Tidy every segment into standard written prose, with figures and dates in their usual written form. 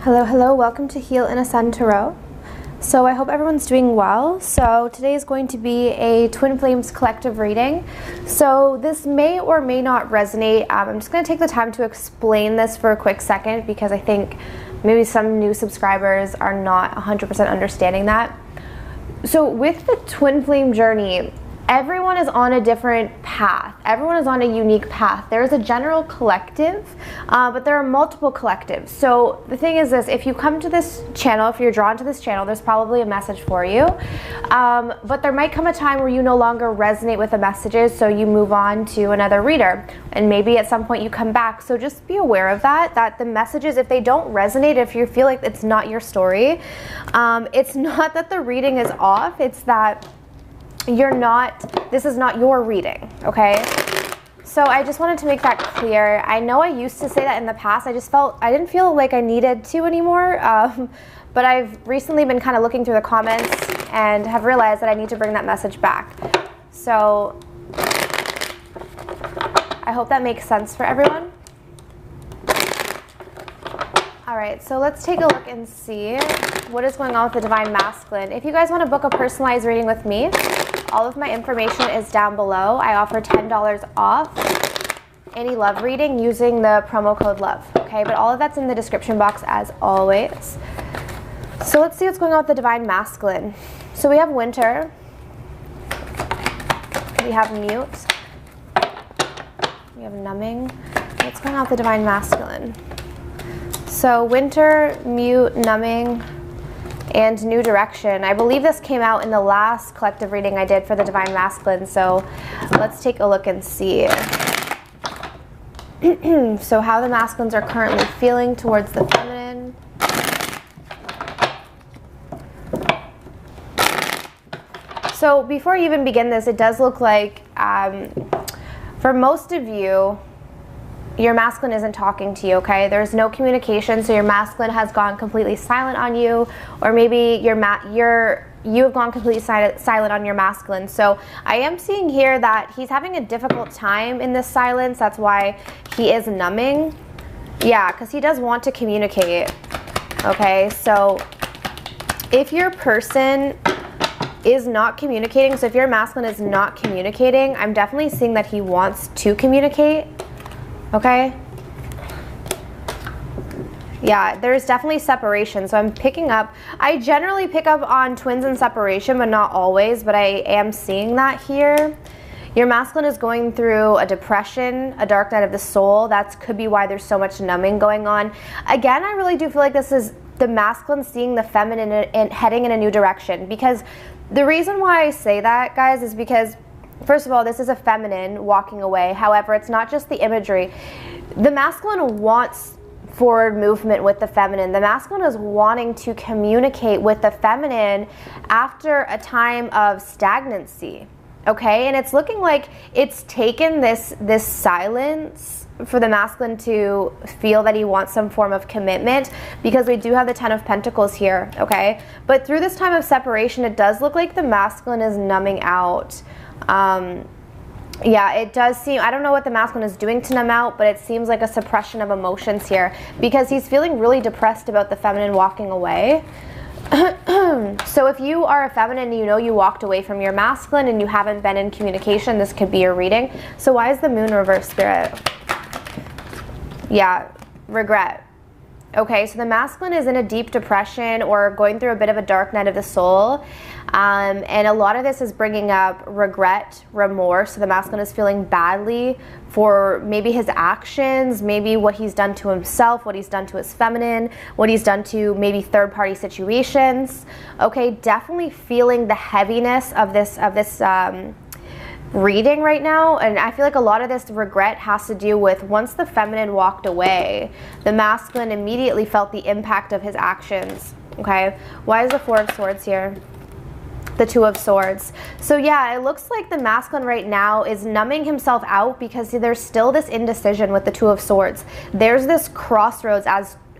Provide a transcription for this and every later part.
Hello, hello, welcome to Heal and Ascend Tarot. So I hope everyone's doing well. So today is going to be a Twin Flames collective reading. So this may or may not resonate. I'm just going to take the time to explain this for a quick second because I think maybe some new subscribers are not 100% understanding that. So with the Twin Flame journey, everyone is on a different path. Everyone is on a unique path. There's a general collective, but there are multiple collectives. So the thing is this, if you come to this channel, if you're drawn to this channel, there's probably a message for you. But there might come a time where you no longer resonate with the messages, so you move on to another reader. And maybe at some point you come back. So just be aware of that the messages, if they don't resonate, if you feel like it's not your story, it's not that the reading is off, it's that this is not your reading, okay? So I just wanted to make that clear. I know I used to say that in the past. I didn't feel like I needed to anymore, but I've recently been kind of looking through the comments and have realized that I need to bring that message back. So I hope that makes sense for everyone. All right, so let's take a look and see what is going on with the Divine Masculine. If you guys want to book a personalized reading with me, all of my information is down below. I offer $10 off any love reading using the promo code LOVE, okay? But all of that's in the description box as always. So let's see what's going on with the Divine Masculine. So we have Winter. We have Mute. We have Numbing. What's going on with the Divine Masculine? So Winter, Mute, Numbing, and New Direction. I believe this came out in the last collective reading I did for the Divine Masculine, so let's take a look and see. So how the masculines are currently feeling towards the feminine. So before I even begin this, it does look like for most of you, your masculine isn't talking to you, okay? There's no communication, so your masculine has gone completely silent on you, or maybe you have gone completely silent on your masculine. So I am seeing here that he's having a difficult time in this silence. That's why he is numbing. Yeah, because he does want to communicate, okay? So if your person is not communicating, so if your masculine is not communicating, I'm definitely seeing that he wants to communicate. Okay? Yeah, there's definitely separation. So I'm picking up, I generally pick up on twins and separation, but not always, but I am seeing that here. Your masculine is going through a depression, a dark night of the soul. That could be why there's so much numbing going on. Again, I really do feel like this is the masculine seeing the feminine and heading in a new direction. Because the reason why I say that, guys, is because first of all, this is a feminine walking away. However, it's not just the imagery. The masculine wants forward movement with the feminine. The masculine is wanting to communicate with the feminine after a time of stagnancy. Okay? And it's looking like it's taken this silence for the masculine to feel that he wants some form of commitment, because we do have the Ten of Pentacles here, okay? But through this time of separation, it does look like the masculine is numbing out. Yeah, it does seem, I don't know what the masculine is doing to numb out, but it seems like a suppression of emotions here because he's feeling really depressed about the feminine walking away. So if you are a feminine and you know you walked away from your masculine and you haven't been in communication, this could be your reading. So why is the moon reversed, Spirit? Yeah, regret. Okay, so the masculine is in a deep depression or going through a bit of a dark night of the soul. And a lot of this is bringing up regret, remorse. So the masculine is feeling badly for maybe his actions, maybe what he's done to himself, what he's done to his feminine, what he's done to maybe third-party situations. Okay, definitely feeling the heaviness of this reading right now. And I feel like a lot of this regret has to do with once the feminine walked away, the masculine immediately felt the impact of his actions. Okay, why is the Four of Swords here? The Two of Swords. So yeah, it looks like the masculine right now is numbing himself out because there's still this indecision with the Two of Swords. There's this crossroads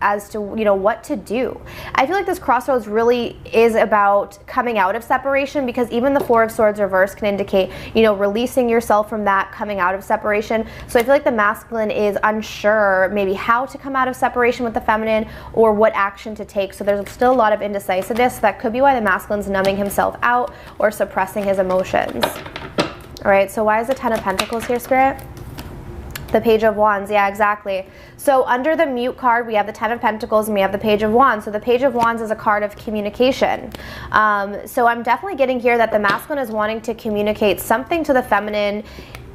as to, you know, what to do. I feel like this crossroads really is about coming out of separation, because even the Four of Swords reverse can indicate, you know, releasing yourself from that, coming out of separation. So I feel like the masculine is unsure maybe how to come out of separation with the feminine or what action to take. So there's still a lot of indecisiveness. That could be why the masculine's numbing himself out or suppressing his emotions. All right, so why is the Ten of Pentacles here, Spirit? The Page of Wands, yeah, exactly. So under the Mute card, we have the Ten of Pentacles and we have the Page of Wands. So the Page of Wands is a card of communication. So I'm definitely getting here that the masculine is wanting to communicate something to the feminine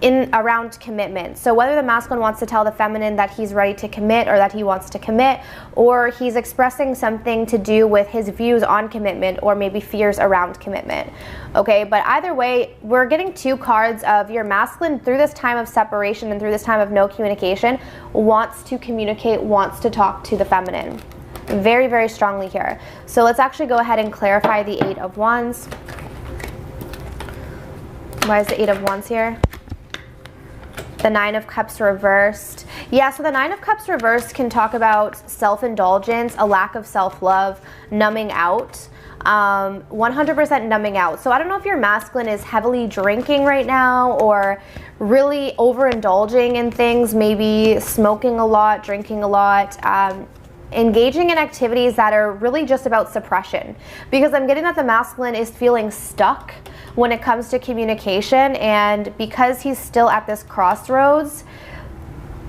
in around commitment. So whether the masculine wants to tell the feminine that he's ready to commit or that he wants to commit, or he's expressing something to do with his views on commitment or maybe fears around commitment. Okay, but either way, we're getting two cards of your masculine through this time of separation and through this time of no communication wants to communicate, wants to talk to the feminine. Very, very strongly here. So let's actually go ahead and clarify the Eight of Wands. Why is the Eight of Wands here? The Nine of Cups reversed. Yeah, so the Nine of Cups reversed can talk about self-indulgence, a lack of self-love, numbing out, 100% numbing out. So I don't know if your masculine is heavily drinking right now or really overindulging in things, maybe smoking a lot, drinking a lot, engaging in activities that are really just about suppression. Because I'm getting that the masculine is feeling stuck when it comes to communication, and because he's still at this crossroads,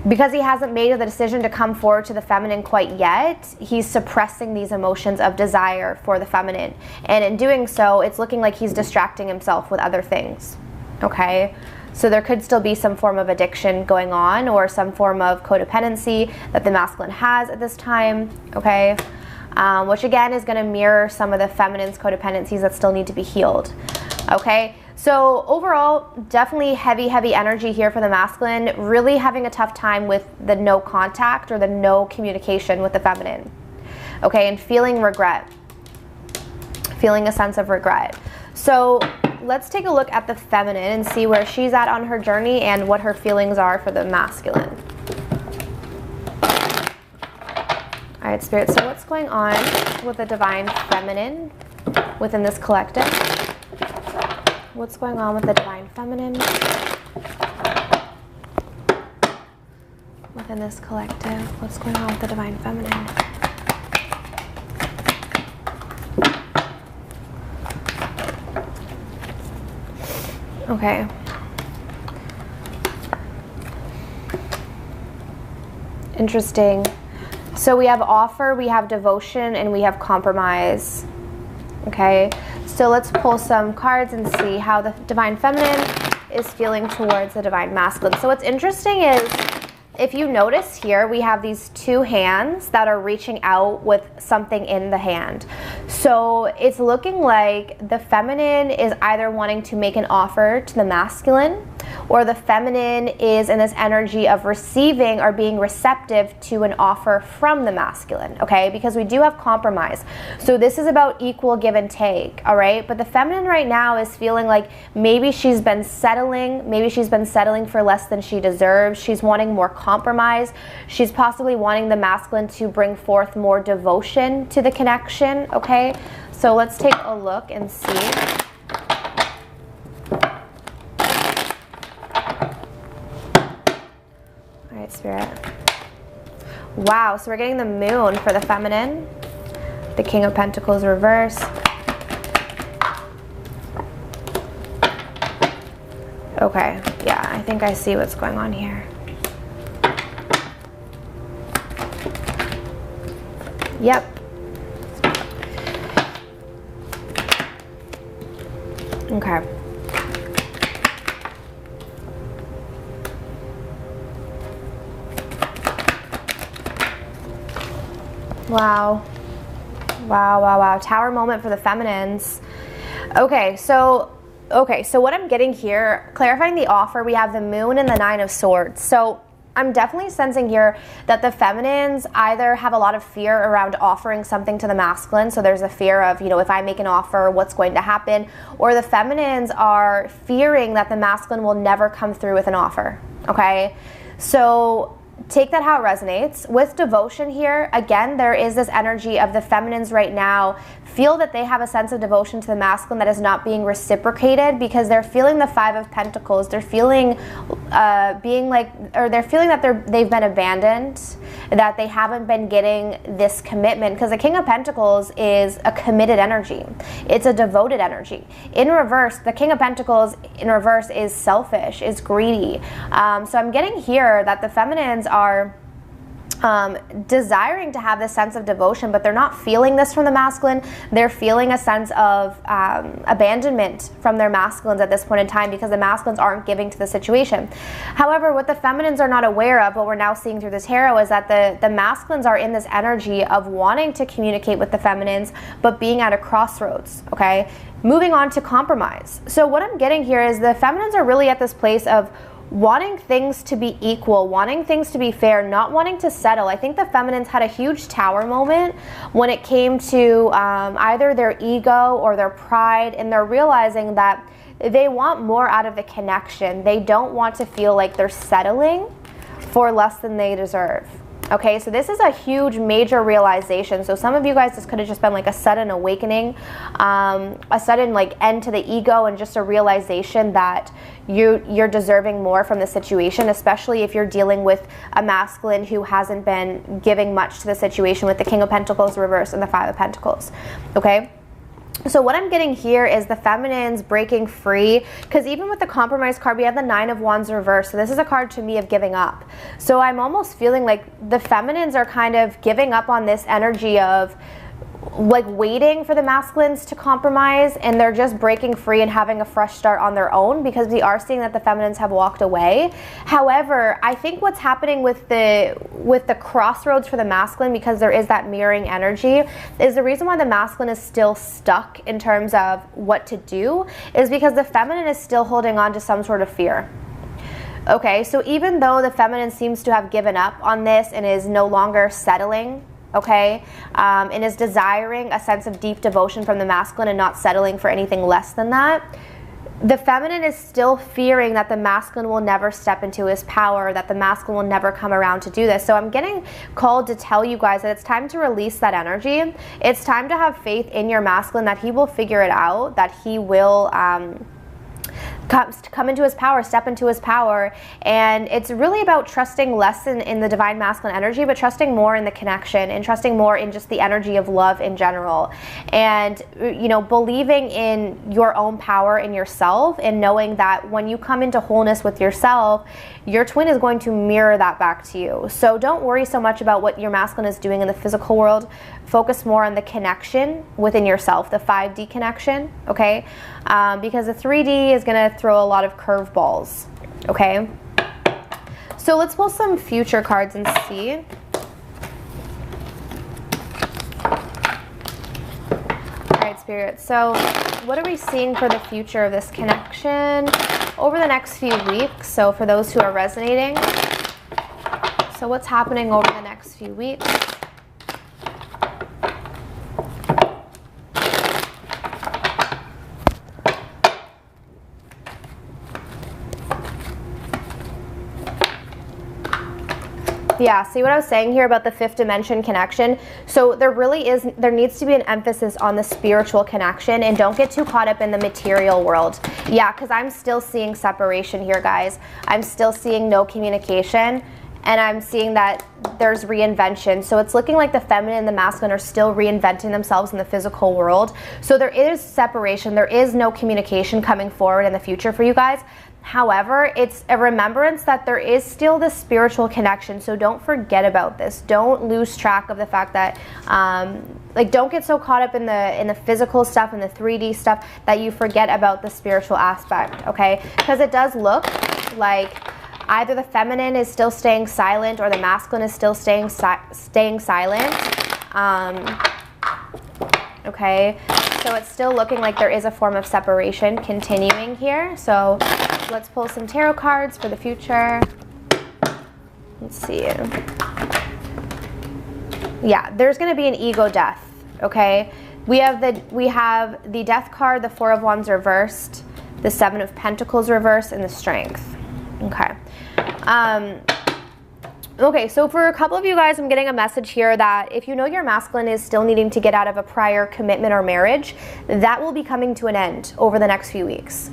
because he hasn't made the decision to come forward to the feminine quite yet, he's suppressing these emotions of desire for the feminine. And in doing so, it's looking like he's distracting himself with other things. Okay? So there could still be some form of addiction going on or some form of codependency that the masculine has at this time. Okay? Which again is going to mirror some of the feminine's codependencies that still need to be healed. Okay, so overall, definitely heavy energy here for the masculine, really having a tough time with the no contact or the no communication with the feminine. Okay, and feeling regret, feeling a sense of regret. So let's take a look at the feminine and see where she's at on her journey and what her feelings are for the masculine. All right, Spirit, so what's going on with the divine feminine within this collective? What's going on with the divine feminine within this collective? What's going on with the divine feminine? Okay. Interesting. So we have offer, we have devotion, and we have compromise. Okay. So let's pull some cards and see how the divine feminine is feeling towards the divine masculine. So what's interesting is, if you notice here, we have these two hands that are reaching out with something in the hand. So it's looking like the feminine is either wanting to make an offer to the masculine, or the feminine is in this energy of receiving or being receptive to an offer from the masculine, okay? Because we do have compromise. So this is about equal give and take, all right? But the feminine right now is feeling like maybe she's been settling for less than she deserves. She's wanting more compromise. She's possibly wanting the masculine to bring forth more devotion to the connection, okay? So let's take a look and see. Spirit. Wow, so we're getting the Moon for the feminine, the King of Pentacles reverse. Okay, yeah, I think I see what's going on here. Yep. Okay. Wow. Wow, wow, wow. Tower moment for the feminines. Okay, so what I'm getting here, clarifying the offer, we have the Moon and the Nine of Swords. So I'm definitely sensing here that the feminines either have a lot of fear around offering something to the masculine. So there's a fear of, you know, if I make an offer, what's going to happen? Or the feminines are fearing that the masculine will never come through with an offer, okay? So take that how it resonates. With devotion here, again, there is this energy of the feminines right now feel that they have a sense of devotion to the masculine that is not being reciprocated because they're feeling the Five of Pentacles. They're feeling they're feeling that they've been abandoned, that they haven't been getting this commitment, because the King of Pentacles is a committed energy. It's a devoted energy. In reverse, the King of Pentacles in reverse is selfish, is greedy. So I'm getting here that the feminines are desiring to have this sense of devotion, but they're not feeling this from the masculine. They're feeling a sense of abandonment from their masculines at this point in time because the masculines aren't giving to the situation. However, what the feminines are not aware of, what we're now seeing through the tarot, is that the masculines are in this energy of wanting to communicate with the feminines, but being at a crossroads, okay? Moving on to compromise. So what I'm getting here is the feminines are really at this place of wanting things to be equal, wanting things to be fair, not wanting to settle. I think the feminines had a huge tower moment when it came to either their ego or their pride, and they're realizing that they want more out of the connection. They don't want to feel like they're settling for less than they deserve. Okay, so this is a huge, major realization. So some of you guys, this could have just been like a sudden awakening, a sudden like end to the ego, and just a realization that you're deserving more from the situation, especially if you're dealing with a masculine who hasn't been giving much to the situation with the King of Pentacles reverse and the Five of Pentacles. Okay. So what I'm getting here is the feminines breaking free, because even with the compromise card, we have the Nine of Wands reversed. So this is a card to me of giving up. So I'm almost feeling like the feminines are kind of giving up on this energy of like waiting for the masculines to compromise, and they're just breaking free and having a fresh start on their own, because we are seeing that the feminines have walked away. However, I think what's happening with the crossroads for the masculine, because there is that mirroring energy, is the reason why the masculine is still stuck in terms of what to do is because the feminine is still holding on to some sort of fear. Okay, so even though the feminine seems to have given up on this and is no longer settling, okay, and is desiring a sense of deep devotion from the masculine and not settling for anything less than that, the feminine is still fearing that the masculine will never step into his power, that the masculine will never come around to do this. So I'm getting called to tell you guys that it's time to release that energy. It's time to have faith in your masculine that he will figure it out, that he will come into his power, step into his power. And it's really about trusting less in the divine masculine energy, but trusting more in the connection and trusting more in just the energy of love in general. And, you know, believing in your own power in yourself, and knowing that when you come into wholeness with yourself, your twin is going to mirror that back to you. So don't worry so much about what your masculine is doing in the physical world. Focus more on the connection within yourself, the 5D connection, okay? Because the 3D is going to throw a lot of curveballs, okay? So let's pull some future cards and see. All right, Spirit. So what are we seeing for the future of this connection over the next few weeks? So for those who are resonating, so what's happening over the next few weeks? Yeah, see what I was saying here about the 5th dimension connection? So there needs to be an emphasis on the spiritual connection, and don't get too caught up in the material world. Yeah, because I'm still seeing separation here, guys. I'm still seeing no communication, and I'm seeing that there's reinvention. So it's looking like the feminine and the masculine are still reinventing themselves in the physical world. So there is separation. There is no communication coming forward in the future for you guys. However, it's a remembrance that there is still this spiritual connection, so don't forget about this. Don't lose track of the fact that, like, don't get so caught up in the physical stuff and the 3D stuff that you forget about the spiritual aspect, okay? Because it does look like either the feminine is still staying silent or the masculine is still staying silent, okay? So it's still looking like there is a form of separation continuing here. So let's pull some tarot cards for the future. Let's see. Yeah, there's going to be an ego death, okay? We have the Death card, the 4 of Wands reversed, the 7 of Pentacles reversed, and the Strength. Okay. Okay, so for a couple of you guys, I'm getting a message here that if you know your masculine is still needing to get out of a prior commitment or marriage, that will be coming to an end over the next few weeks.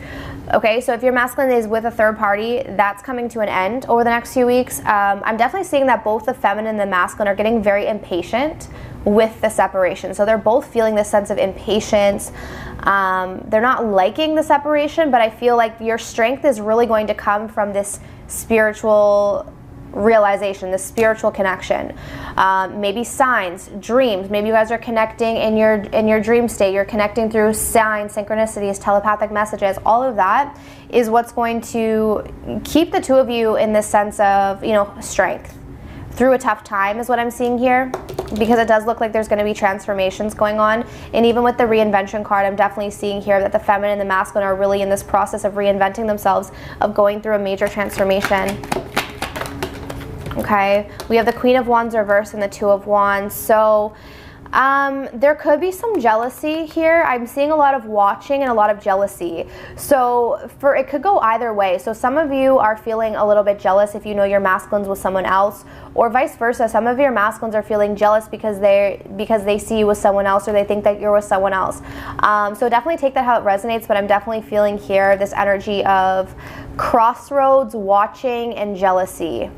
Okay, so if your masculine is with a third party, that's coming to an end over the next few weeks. I'm definitely seeing that both the feminine and the masculine are getting very impatient with the separation. So they're both feeling this sense of impatience. They're not liking the separation, but I feel like your strength is really going to come from this spiritual realization, this spiritual connection. Maybe signs, dreams. Maybe you guys are connecting in your dream state. You're connecting through signs, synchronicities, telepathic messages. All of that is what's going to keep the two of you in this sense of, you know, strength through a tough time is what I'm seeing here, because it does look like there's going to be transformations going on. And even with the reinvention card, I'm definitely seeing here that the feminine and the masculine are really in this process of reinventing themselves, of going through a major transformation. Okay, we have the Queen of Wands reversed and the Two of Wands. So there could be some jealousy here. I'm seeing a lot of watching and a lot of jealousy. So it could go either way. So some of you are feeling a little bit jealous if you know your masculine's with someone else, or vice versa. Some of your masculines are feeling jealous because they see you with someone else, or they think that you're with someone else. So definitely take that how it resonates, but I'm definitely feeling here this energy of crossroads, watching, and jealousy.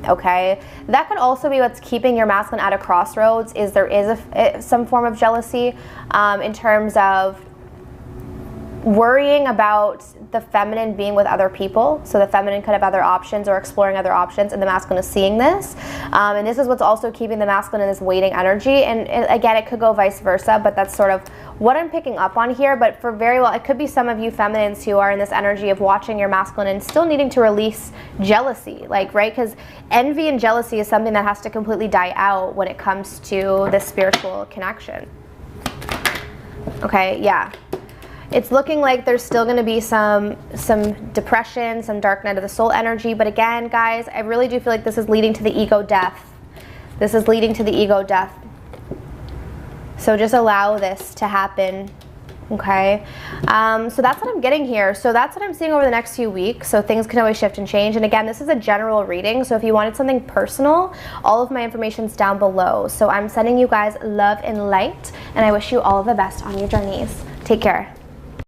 Okay, that could also be what's keeping your masculine at a crossroads, is there is some form of jealousy in terms of worrying about the feminine being with other people. So the feminine could have other options or exploring other options, and the masculine is seeing this. And this is what's also keeping the masculine in this waiting energy. And again, it could go vice versa, but that's sort of what I'm picking up on here. But for very well, it could be some of you feminines who are in this energy of watching your masculine and still needing to release jealousy, like, right? Because envy and jealousy is something that has to completely die out when it comes to this spiritual connection. Okay, yeah. It's looking like there's still going to be some depression, some dark night of the soul energy. But again, guys, I really do feel like this is leading to the ego death. This is leading to the ego death. So just allow this to happen. Okay, so that's what I'm getting here. So that's what I'm seeing over the next few weeks. So things can always shift and change. And again, this is a general reading. So if you wanted something personal, all of my information's down below. So I'm sending you guys love and light, and I wish you all of the best on your journeys. Take care.